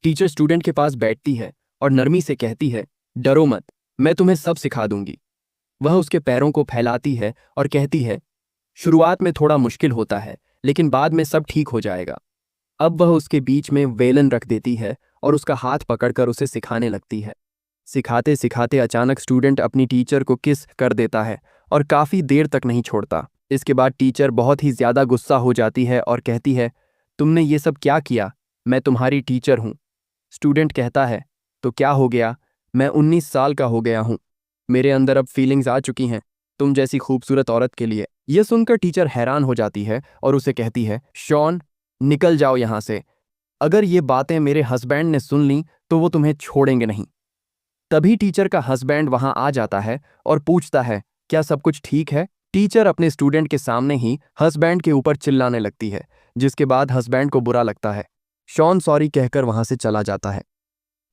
Teacher student के पास बैठती है और नरमी से कहती है, डरो मत, मैं तुम्हें सब सिखा दूंगी। वह उसके पैरों को फैलाती है और कहती है, शुरुआत में थोड़ा मुश्किल होता है लेकिन बाद में सब ठीक हो जाएगा। अब वह उसके बीच में वेलन रख देती है और उसका हाथ पकड़कर उसे सिखाने लगती है। सिखाते सिखाते अचानक स्टूडेंट अपनी टीचर को किस कर देता है और काफ़ी देर तक नहीं छोड़ता। इसके बाद टीचर बहुत ही ज़्यादा गुस्सा हो जाती है और कहती है, तुमने ये सब क्या किया? मैं तुम्हारी टीचर हूँ। स्टूडेंट कहता है, तो क्या हो गया, मैं 19 साल का हो गया हूँ, मेरे अंदर अब फीलिंग्स आ चुकी हैं तुम जैसी खूबसूरत औरत के लिए। यह सुनकर टीचर हैरान हो जाती है और उसे कहती है, शॉन निकल जाओ यहाँ से, अगर ये बातें मेरे हस्बैंड ने सुन ली तो वो तुम्हें छोड़ेंगे नहीं। तभी टीचर का हस्बैंड वहां आ जाता है और पूछता है, क्या सब कुछ ठीक है? टीचर अपने स्टूडेंट के सामने ही हस्बैंड के ऊपर चिल्लाने लगती है, जिसके बाद हस्बैंड को बुरा लगता है। शॉन सॉरी कहकर वहां से चला जाता है।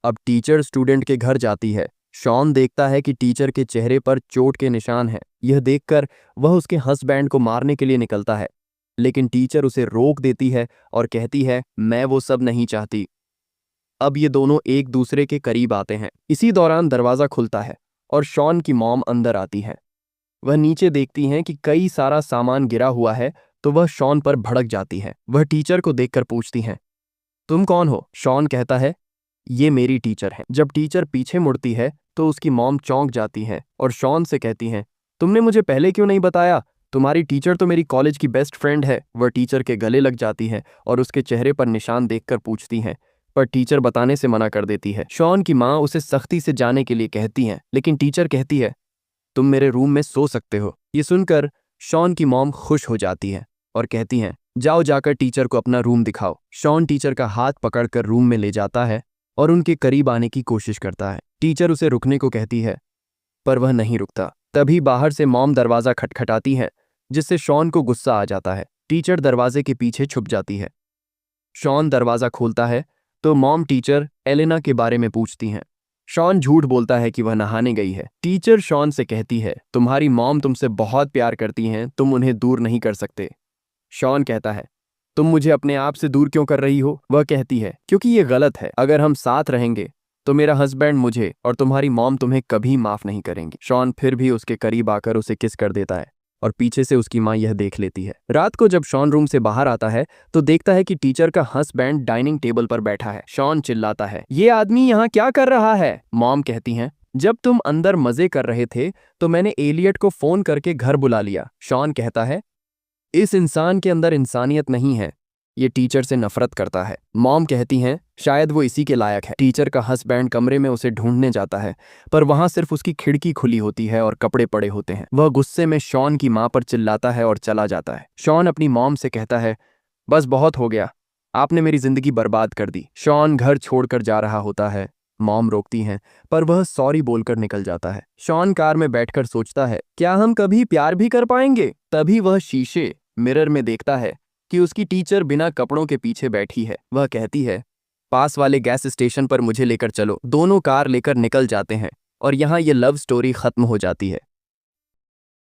अब टीचर स्टूडेंट के घर जाती है। शॉन देखता है कि टीचर के चेहरे पर चोट के निशान हैं। यह देखकर वह उसके हस्बैंड को मारने के लिए निकलता है, लेकिन टीचर उसे रोक देती है और कहती है, मैं वो सब नहीं चाहती। अब ये दोनों एक दूसरे के करीब आते हैं। इसी दौरान दरवाज़ा खुलता है और शॉन की मॉम अंदर आती है। वह नीचे देखती हैं कि कई सारा सामान गिरा हुआ है तो वह शॉन पर भड़क जाती है। वह टीचर को देखकर पूछती हैं, तुम कौन हो? शॉन कहता है, ये मेरी टीचर है। जब टीचर पीछे मुड़ती है तो उसकी मॉम चौंक जाती है और शॉन से कहती हैं, तुमने मुझे पहले क्यों नहीं बताया? तुम्हारी टीचर तो मेरी कॉलेज की बेस्ट फ्रेंड है। वह टीचर के गले लग जाती है और उसके चेहरे पर निशान देखकर पूछती हैं, पर टीचर बताने से मना कर देती है। शॉन की माँ उसे सख्ती से जाने के लिए कहती हैं, लेकिन टीचर कहती है, तुम मेरे रूम में सो सकते हो। ये सुनकर शॉन की मॉम खुश हो जाती है और कहती हैं, जाओ जाकर टीचर को अपना रूम दिखाओ। शॉन टीचर का हाथ पकड़कर रूम में ले जाता है और उनके करीब आने की कोशिश करता है। टीचर उसे रुकने को कहती है, पर वह नहीं रुकता। तभी बाहर से मॉम दरवाज़ा खटखटाती है, जिससे शॉन को गुस्सा आ जाता है। टीचर दरवाजे के पीछे छुप जाती है। शॉन दरवाज़ा खोलता है तो मॉम टीचर एलेना के बारे में पूछती हैं। शॉन झूठ बोलता है कि वह नहाने गई है। टीचर शॉन से कहती है, तुम्हारी मॉम तुमसे बहुत प्यार करती हैं, तुम उन्हें दूर नहीं कर सकते। शॉन कहता है, तुम मुझे अपने आप से दूर क्यों कर रही हो? वह कहती है, क्योंकि ये गलत है। अगर हम साथ रहेंगे तो मेरा हस्बैंड मुझे और तुम्हारी मॉम तुम्हें कभी माफ नहीं करेंगी। शॉन फिर भी उसके करीब आकर उसे किस कर देता है और पीछे से उसकी माँ यह देख लेती है। रात को जब शॉन रूम से बाहर आता है तो देखता है कि टीचर का हस्बैंड डाइनिंग टेबल पर बैठा है। शॉन चिल्लाता है, ये आदमी यहाँ क्या कर रहा है? मॉम कहती हैं, जब तुम अंदर मजे कर रहे थे तो मैंने एलियट को फोन करके घर बुला लिया। शॉन कहता है, इस इंसान के अंदर इंसानियत नहीं है, ये टीचर से नफरत करता है। मॉम कहती हैं, शायद वो इसी के लायक है। टीचर का हस्बैंड कमरे में उसे ढूंढने जाता है, पर वहां सिर्फ उसकी खिड़की खुली होती है और कपड़े पड़े होते हैं। वह गुस्से में शॉन की मां पर चिल्लाता है और चला जाता है। शॉन अपनी मॉम से कहता है, बस बहुत हो गया, आपने मेरी जिंदगी बर्बाद कर दी। शॉन घर छोड़कर जा रहा होता है। मॉम रोकती हैं, पर वह सॉरी बोलकर निकल जाता है। शॉन कार में बैठकर सोचता है, क्या हम कभी प्यार भी कर पाएंगे? तभी वह शीशे मिरर में देखता है कि उसकी टीचर बिना कपड़ों के पीछे बैठी है। वह कहती है, पास वाले गैस स्टेशन पर मुझे लेकर चलो। दोनों कार लेकर निकल जाते हैं और यहाँ ये लव स्टोरी खत्म हो जाती है।